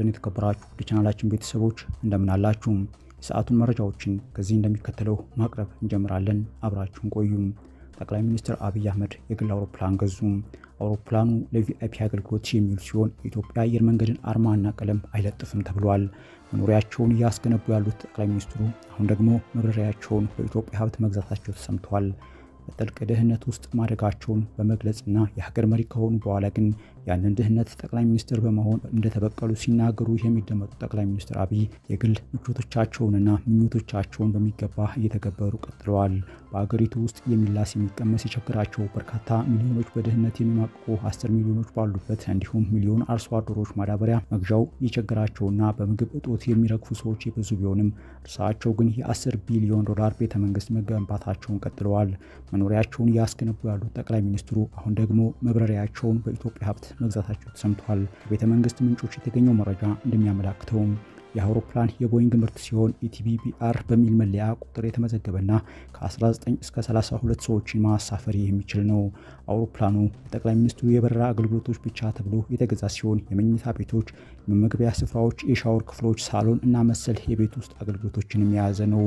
ይስጥልን የተከበራችሁ የቻናላችን ቤተሰቦች እንደምን አላችሁ? የሰዓቱን መረጃዎችን ከዚህ እንደሚከተለው ማቅረብ እንጀምራለን። አብራችሁን ቆዩ። ጠቅላይ ሚኒስትር አብይ አህመድ የግል አውሮፕላን ገዙ። አውሮፕላኑ ለቪአይፒ አገልግሎት የሚውል ሲሆን የኢትዮጵያ አየር መንገድን አርማና ቀለም አይለጥፍም ተብሏል። መኖሪያቸውን እያስገነቡ ያሉት ጠቅላይ ሚኒስትሩ አሁን ደግሞ መብረሪያቸውን በኢትዮጵያ ሀብት መግዛታቸው ተሰምቷል። በጥልቅ ድህነት ውስጥ ማደጋቸውን በመግለጽና የሀገር መሪ ከሆኑ በኋላ ግን ያንን ድህነት ጠቅላይ ሚኒስትር በመሆን እንደተበቀሉ ሲናገሩ የሚደመጡ ጠቅላይ ሚኒስትር አብይ የግል ምቾቶቻቸውንና ምኞቶቻቸውን በሚገባ እየተገበሩ ቀጥለዋል። በአገሪቱ ውስጥ የሚላስ የሚቀመስ የቸገራቸው በርካታ ሚሊዮኖች በድህነት የሚማቅቁ 10 ሚሊዮኖች ባሉበት እንዲሁም ሚሊዮን አርሶ አደሮች ማዳበሪያ መግዣው የቸገራቸውና በምግብ እጦት የሚረግፉ ሰዎች የበዙ ቢሆንም እርሳቸው ግን የ10 ቢሊዮን ዶላር ቤተመንግስት መገንባታቸውን ቀጥለዋል። መኖሪያቸውን ያስገነቡ ያሉት ጠቅላይ ሚኒስትሩ አሁን ደግሞ መብረሪያቸውን በኢትዮጵያ ሀብት መግዛታቸው ተሰምቷል። ከቤተመንግስት ምንጮች የተገኘው መረጃ እንደሚያመላክተው የአውሮፕላን የቦይንግ ምርት ሲሆን ኢቲቢቢአር በሚል መለያ ቁጥር የተመዘገበና ከ19 እስከ 32 ሰዎችን ማሳፈር የሚችል ነው። አውሮፕላኑ ለጠቅላይ ሚኒስትሩ የበረራ አገልግሎቶች ብቻ ተብሎ የተገዛ ሲሆን የመኝታ ቤቶች፣ የመመገቢያ ስፍራዎች፣ የሻወር ክፍሎች፣ ሳሎን እና መሰል የቤት ውስጥ አገልግሎቶችን የያዘ ነው።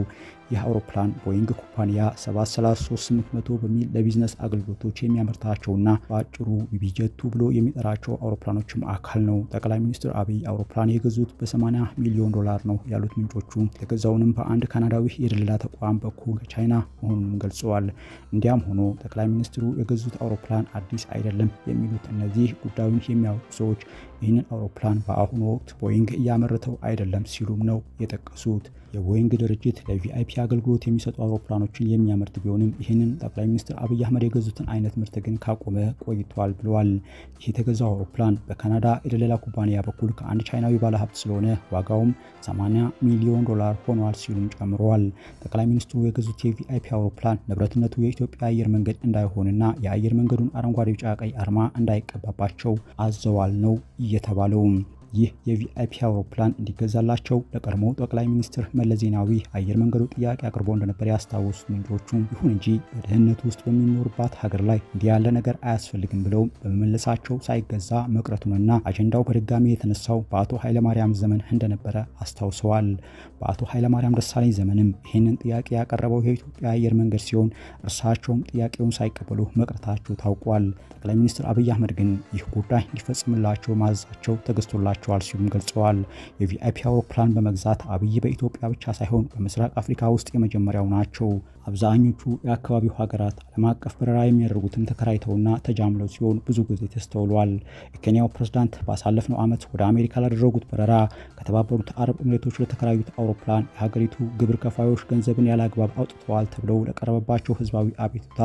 ይህ አውሮፕላን ቦይንግ ኩባንያ 733-800 በሚል ለቢዝነስ አገልግሎቶች የሚያመርታቸውና በአጭሩ ቢቢጀቱ ብሎ የሚጠራቸው አውሮፕላኖችም አካል ነው። ጠቅላይ ሚኒስትር አብይ አውሮፕላን የገዙት በ80 ሚሊዮን ዶላር ነው ያሉት ምንጮቹ የተገዛውንም በአንድ ካናዳዊ የድለላ ተቋም በኩል ከቻይና መሆኑን ገልጸዋል። እንዲያም ሆኖ ጠቅላይ ሚኒስትሩ የገዙት አውሮፕላን አዲስ አይደለም የሚሉት እነዚህ ጉዳዩን የሚያውቁ ሰዎች ይህንን አውሮፕላን በአሁኑ ወቅት ቦይንግ እያመረተው አይደለም ሲሉም ነው የጠቀሱት። የቦይንግ ድርጅት ለቪአይፒ አገልግሎት የሚሰጡ አውሮፕላኖችን የሚያመርት ቢሆንም ይህንን ጠቅላይ ሚኒስትር አብይ አህመድ የገዙትን አይነት ምርት ግን ካቆመ ቆይቷል ብለዋል። ይህ የተገዛው አውሮፕላን በካናዳ የድለላ ኩባንያ በኩል ከአንድ ቻይናዊ ባለሀብት ስለሆነ ዋጋውም 80 ሚሊዮን ዶላር ሆኗል ሲሉም ጨምረዋል። ጠቅላይ ሚኒስትሩ የገዙት የቪአይፒ አውሮፕላን ንብረትነቱ የኢትዮጵያ አየር መንገድ እንዳይሆንና የአየር መንገዱን አረንጓዴ፣ ቢጫ፣ ቀይ አርማ እንዳይቀባባቸው አዘዋል ነው የተባለው። ይህ የቪአይፒ አውሮፕላን እንዲገዛላቸው ለቀድሞው ጠቅላይ ሚኒስትር መለስ ዜናዊ አየር መንገዱ ጥያቄ አቅርቦ እንደነበር ያስታወሱት ምንጮቹ፣ ይሁን እንጂ በድህነት ውስጥ በሚኖርባት ሀገር ላይ እንዲህ ያለ ነገር አያስፈልግም ብለው በመመለሳቸው ሳይገዛ መቅረቱንና አጀንዳው በድጋሚ የተነሳው በአቶ ኃይለማርያም ዘመን እንደነበረ አስታውሰዋል። በአቶ ኃይለማርያም ደሳለኝ ዘመንም ይህንን ጥያቄ ያቀረበው የኢትዮጵያ አየር መንገድ ሲሆን እርሳቸውም ጥያቄውን ሳይቀበሉ መቅረታቸው ታውቋል። ጠቅላይ ሚኒስትር አብይ አህመድ ግን ይህ ጉዳይ እንዲፈጽምላቸው ማዘዛቸው ተገዝቶላቸው ሲሉም ገልጸዋል። የቪአይፒ አውሮፕላን በመግዛት አብይ በኢትዮጵያ ብቻ ሳይሆን በምስራቅ አፍሪካ ውስጥ የመጀመሪያው ናቸው። አብዛኞቹ የአካባቢው ሀገራት ዓለም አቀፍ በረራ የሚያደርጉትን ተከራይተውና ተጃምለው ሲሆን ብዙ ጊዜ ተስተውሏል። የኬንያው ፕሬዝዳንት ባሳለፍነው ዓመት ወደ አሜሪካ ላደረጉት በረራ ከተባበሩት አረብ ኤሚሬቶች ለተከራዩት አውሮፕላን የሀገሪቱ ግብር ከፋዮች ገንዘብን ያለ አግባብ አውጥተዋል ተብለው ለቀረበባቸው ህዝባዊ አቤቱታ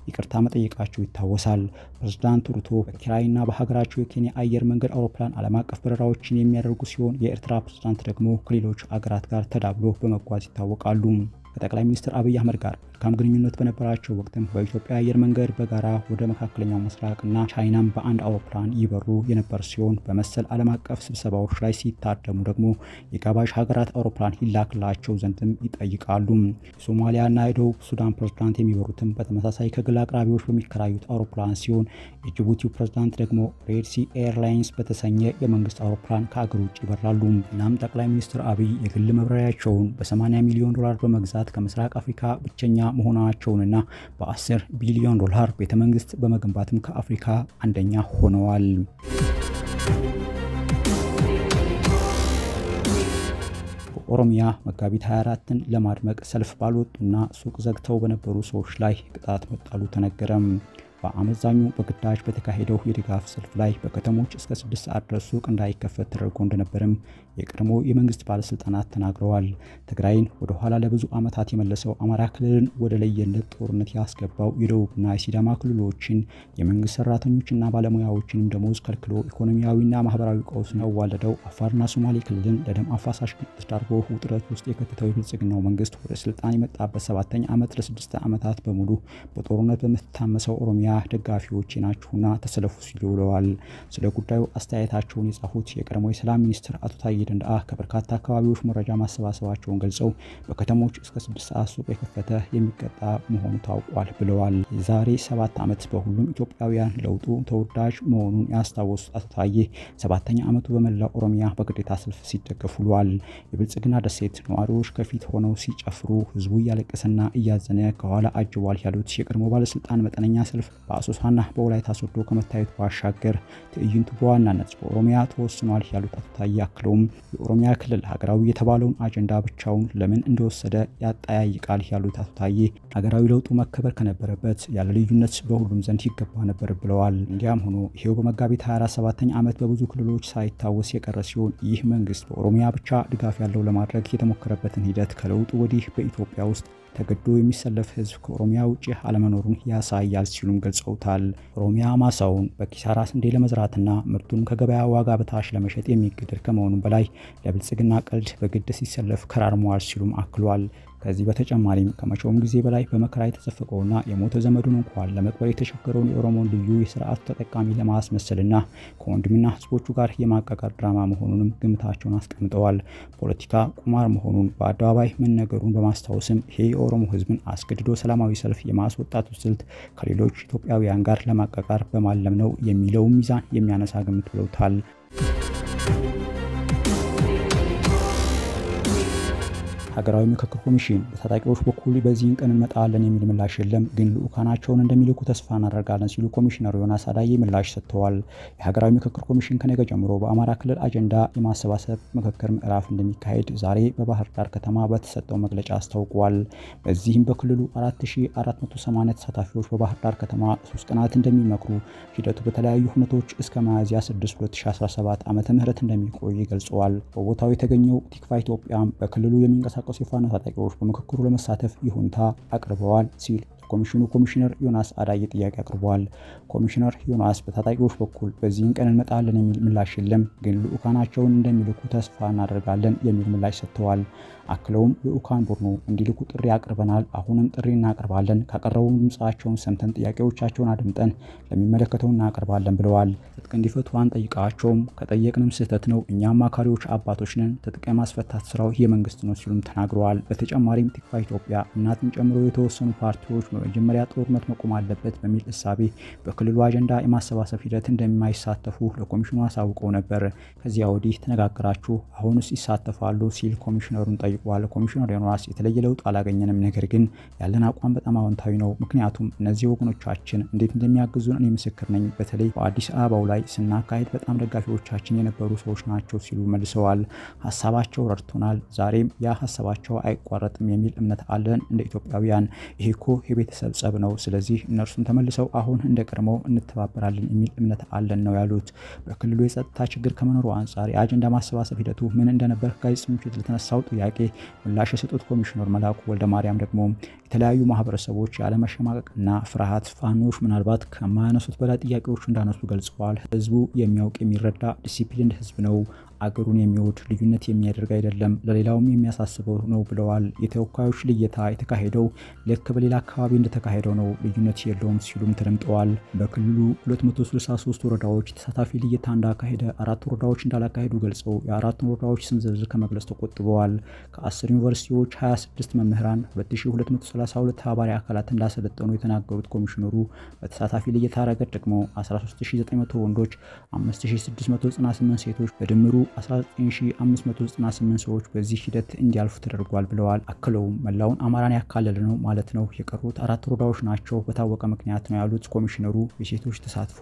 ይቅርታ መጠየቃቸው ይታወሳል። ፕሬዝዳንት ሩቶ በኪራይና በሀገራቸው የኬንያ አየር መንገድ አውሮፕላን ዓለም አቀፍ በረራዎችን የሚያደርጉ ሲሆን የኤርትራ ፕሬዝዳንት ደግሞ ከሌሎች አገራት ጋር ተዳብሎ በመጓዝ ይታወቃሉ። ከጠቅላይ ሚኒስትር አብይ አህመድ ጋር መልካም ግንኙነት በነበራቸው ወቅትም በኢትዮጵያ አየር መንገድ በጋራ ወደ መካከለኛው ምስራቅና ቻይናም በአንድ አውሮፕላን ይበሩ የነበር ሲሆን በመሰል ዓለም አቀፍ ስብሰባዎች ላይ ሲታደሙ ደግሞ የጋባዥ ሀገራት አውሮፕላን ይላክላቸው ዘንድም ይጠይቃሉ። የሶማሊያና የደቡብ ሱዳን ፕሬዝዳንት የሚበሩትም በተመሳሳይ ከግል አቅራቢዎች በሚከራዩት አውሮፕላን ሲሆን የጅቡቲው ፕሬዝዳንት ደግሞ ሬድ ሲ ኤርላይንስ በተሰኘ የመንግስት አውሮፕላን ከአገር ውጭ ይበራሉ። እናም ጠቅላይ ሚኒስትር አብይ የግል መብረሪያቸውን በ80 ሚሊዮን ዶላር በመግዛት ከምስራቅ አፍሪካ ብቸኛ መሆናቸውንና በ10 ቢሊዮን ዶላር ቤተመንግስት በመገንባትም ከአፍሪካ አንደኛ ሆነዋል። ኦሮሚያ መጋቢት 24ን ለማድመቅ ሰልፍ ባልወጡና ሱቅ ዘግተው በነበሩ ሰዎች ላይ ቅጣት መጣሉ ተነገረም። በአመዛኙ በግዳጅ በተካሄደው የድጋፍ ሰልፍ ላይ በከተሞች እስከ 6 ሰዓት ድረስ ሱቅ እንዳይከፈት ተደርጎ እንደነበርም የቀድሞ የመንግስት ባለስልጣናት ተናግረዋል። ትግራይን ወደ ኋላ ለብዙ ዓመታት የመለሰው አማራ ክልልን ወደ ለየለት ጦርነት ያስገባው የደቡብና የሲዳማ ክልሎችን የመንግስት ሰራተኞችና ባለሙያዎችንም ደሞዝ ከልክሎ ኢኮኖሚያዊና ማህበራዊ ቀውስን ያዋለደው አፋርና ሶማሌ ክልልን ለደም አፋሳሽ ግጭት ዳርጎ ውጥረት ውስጥ የከተተው የብልጽግናው መንግስት ወደ ስልጣን የመጣበት 7ኛ ዓመት ለ6 ዓመታት በሙሉ በጦርነት በምትታመሰው ኦሮሚያ ደጋፊዎች ናችሁና ተሰለፉ ሲሉ ብለዋል። ስለ ጉዳዩ አስተያየታቸውን የጻፉት የቀድሞ የሰላም ሚኒስትር አቶ ታዬ ደንደአ ከበርካታ አካባቢዎች መረጃ ማሰባሰባቸውን ገልጸው በከተሞች እስከ 6 ሰዓት ሱቅ የከፈተ የሚቀጣ መሆኑ ታውቋል ብለዋል። የዛሬ 7 ዓመት በሁሉም ኢትዮጵያውያን ለውጡ ተወዳጅ መሆኑን ያስታወሱት አቶ ታዬ 7ኛ ዓመቱ በመላው ኦሮሚያ በግዴታ ሰልፍ ሲደገፉ ውለዋል። የብልጽግና ደሴት ነዋሪዎች ከፊት ሆነው ሲጨፍሩ ህዝቡ እያለቀሰና እያዘነ ከኋላ አጅቧል ያሉት የቀድሞ ባለስልጣን መጠነኛ ሰልፍ በአሶሳና በወላይታ ሶዶ ከመታየቱ ባሻገር ትዕይንቱ በዋናነት በኦሮሚያ ተወስኗል ያሉት አቶ ታዬ አክለውም የኦሮሚያ ክልል ሀገራዊ የተባለውን አጀንዳ ብቻውን ለምን እንደወሰደ ያጠያይቃል ያሉት አቶ ታዬ ሀገራዊ ለውጡ መከበር ከነበረበት ያለ ልዩነት በሁሉም ዘንድ ይገባ ነበር ብለዋል። እንዲያም ሆኖ ይሄው በመጋቢት 27ኛ ዓመት በብዙ ክልሎች ሳይታወስ የቀረ ሲሆን ይህ መንግስት በኦሮሚያ ብቻ ድጋፍ ያለው ለማድረግ የተሞከረበትን ሂደት ከለውጡ ወዲህ በኢትዮጵያ ውስጥ ተገዶ የሚሰለፍ ህዝብ ከኦሮሚያ ውጪ አለመኖሩን ያሳያል ሲሉም ገልጸውታል። ኦሮሚያ ማሳውን በኪሳራ ስንዴ ለመዝራትና ምርቱን ከገበያ ዋጋ በታች ለመሸጥ የሚገደድ ከመሆኑ በላይ ለብልጽግና ቀልድ በግድ ሲሰለፍ ከራርሟል ሲሉም አክሏል። ከዚህ በተጨማሪም ከመቼውም ጊዜ በላይ በመከራ የተዘፈቀውና የሞተ ዘመዱን እንኳን ለመቅበር የተቸገረውን የኦሮሞን ልዩ የስርዓቱ ተጠቃሚ ለማስመሰልና ከወንድምና ህዝቦቹ ጋር የማቃቃር ድራማ መሆኑንም ግምታቸውን አስቀምጠዋል። ፖለቲካ ቁማር መሆኑን በአደባባይ መነገሩን በማስታወስም ይሄ የኦሮሞ ህዝብን አስገድዶ ሰላማዊ ሰልፍ የማስወጣቱ ስልት ከሌሎች ኢትዮጵያውያን ጋር ለማቃቃር በማለም ነው የሚለው ሚዛን የሚያነሳ ግምት ብለውታል። ሀገራዊ ምክክር ኮሚሽን በታጣቂዎች በኩል በዚህን ቀን እንመጣለን የሚል ምላሽ የለም፣ ግን ልኡካናቸውን እንደሚልኩ ተስፋ እናደርጋለን ሲሉ ኮሚሽነሩ ዮናስ አዳዬ ምላሽ ሰጥተዋል። የሀገራዊ ምክክር ኮሚሽን ከነገ ጀምሮ በአማራ ክልል አጀንዳ የማሰባሰብ ምክክር ምዕራፍ እንደሚካሄድ ዛሬ በባህር ዳር ከተማ በተሰጠው መግለጫ አስታውቋል። በዚህም በክልሉ 4480 ተሳታፊዎች በባህር ዳር ከተማ 3 ቀናት እንደሚመክሩ ሂደቱ በተለያዩ ሁነቶች እስከ ሚያዝያ 6 2017 ዓመተ ምህረት እንደሚቆይ ገልጸዋል። በቦታው የተገኘው ቲክቫ ኢትዮጵያም በክልሉ የሚንቀሳቀሱ የፋኖ ታጣቂዎች በምክክሩ ለመሳተፍ ይሁንታ አቅርበዋል ሲል ኮሚሽኑ ኮሚሽነር ዮናስ አዳዬ ጥያቄ አቅርበዋል። ኮሚሽነር ዮናስ በታጣቂዎች በኩል በዚህን ቀን እንመጣለን የሚል ምላሽ የለም፣ ግን ልኡካናቸውን እንደሚልኩ ተስፋ እናደርጋለን የሚል ምላሽ ሰጥተዋል። አክለውም ልኡካን ቡድኑ እንዲልኩ ጥሪ አቅርበናል፣ አሁንም ጥሪ እናቀርባለን፣ ካቀረቡ ድምጻቸውን ሰምተን ጥያቄዎቻቸውን አድምጠን ለሚመለከተው እናቀርባለን ብለዋል። ትጥቅ እንዲፈቱ አንጠይቃቸውም፣ ከጠየቅንም ስህተት ነው፣ እኛ አማካሪዎች አባቶች ነን፣ ትጥቅ የማስፈታት ስራው የመንግስት ነው ሲሉም ተናግረዋል። በተጨማሪም ቲክቫ ኢትዮጵያ እናትን ጨምሮ የተወሰኑ ፓርቲዎች በመጀመሪያ ጦርነት መቆም አለበት በሚል እሳቤ በክልሉ አጀንዳ የማሰባሰብ ሂደት እንደማይሳተፉ ለኮሚሽኑ አሳውቀው ነበር። ከዚያ ወዲህ ተነጋግራችሁ አሁንስ ይሳተፋሉ ሲል ኮሚሽነሩን ጠይቋል። ኮሚሽነር ዮናስ የተለየ ለውጥ አላገኘንም፣ ነገር ግን ያለን አቋም በጣም አዎንታዊ ነው፣ ምክንያቱም እነዚህ ወገኖቻችን እንዴት እንደሚያግዙን እኔ ምስክር ነኝ። በተለይ በአዲስ አበባው ላይ ስናካሄድ በጣም ደጋፊዎቻችን የነበሩ ሰዎች ናቸው ሲሉ መልሰዋል። ሀሳባቸው ረድቶናል፣ ዛሬም ያ ሀሳባቸው አይቋረጥም የሚል እምነት አለን። እንደ ኢትዮጵያውያን ይሄ እኮ የቤተሰብ ጸብ ነው፣ ስለዚህ እነርሱም ተመልሰው አሁን እንደቀድሞው እንተባበራለን የሚል እምነት አለን ነው ያሉት። በክልሉ የጸጥታ ችግር ከመኖሩ አንጻር የአጀንዳ ማሰባሰብ ሂደቱ ምን እንደነበር ጋዜጠኞች ለተነሳው ጥያቄ ምላሽ የሰጡት ኮሚሽነር መላኩ ወልደ ማርያም ደግሞ የተለያዩ ማህበረሰቦች ያለመሸማቀቅና ፍርሃት ፋኖች ምናልባት ከማያነሱት በላይ ጥያቄዎቹ እንዳነሱ ገልጸዋል። ህዝቡ የሚያውቅ የሚረዳ ዲሲፕሊን ህዝብ ነው፣ አገሩን የሚወድ ልዩነት የሚያደርግ አይደለም፣ ለሌላውም የሚያሳስበው ነው ብለዋል። የተወካዮች ልየታ የተካሄደው ልክ በሌላ አካባቢ እንደተካሄደው ነው፣ ልዩነት የለውም ሲሉም ተደምጠዋል። በክልሉ 263 ወረዳዎች ተሳታፊ ልየታ እንዳካሄደ 4 ወረዳዎች እንዳላካሄዱ ገልጸው የ4 ወረዳዎች ስም ዝርዝር ከመግለጽ ተቆጥበዋል። ከ10 ዩኒቨርሲቲዎች 26 መምህራን 2232 ተባባሪ አካላት እንዳሰለጠኑ የተናገሩት ኮሚሽነሩ በተሳታፊ ልየታ ረገድ ደግሞ 13900 ወንዶች፣ 5698 ሴቶች በድምሩ 19598 ሰዎች በዚህ ሂደት እንዲያልፉ ተደርጓል ብለዋል። አክለውም መላውን አማራን ያካለለ ነው ማለት ነው፣ የቀሩት 4 ወረዳዎች ናቸው በታወቀ ምክንያት ነው ያሉት ኮሚሽነሩ የሴቶች ተሳትፎ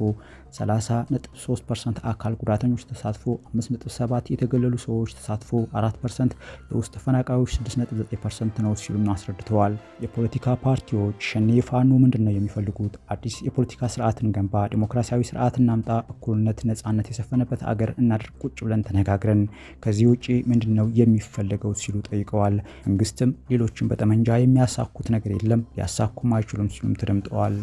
30.3%፣ አካል ጉዳተኞች ተሳትፎ 5.7%፣ የተገለሉ ሰዎች ተሳትፎ 4%፣ የውስጥ ተፈናቃዮች 6.9% ነው ሲሉም አስረድተዋል። የፖለቲካ ፓርቲዎች ሸኔ ፋኖ ምንድነው የሚፈልጉት? አዲስ የፖለቲካ ስርዓትን ገንባ፣ ዲሞክራሲያዊ ስርዓት እናምጣ፣ እኩልነት ነጻነት የሰፈነበት አገር እናድርግ ቁጭ ብለን ተነጋግረን፣ ከዚህ ውጪ ምንድነው የሚፈልገው ሲሉ ጠይቀዋል። መንግስትም ሌሎችን በጠመንጃ የሚያሳኩት ነገር የለም፣ ሊያሳኩም አይችሉም ሲሉም ተደምጠዋል።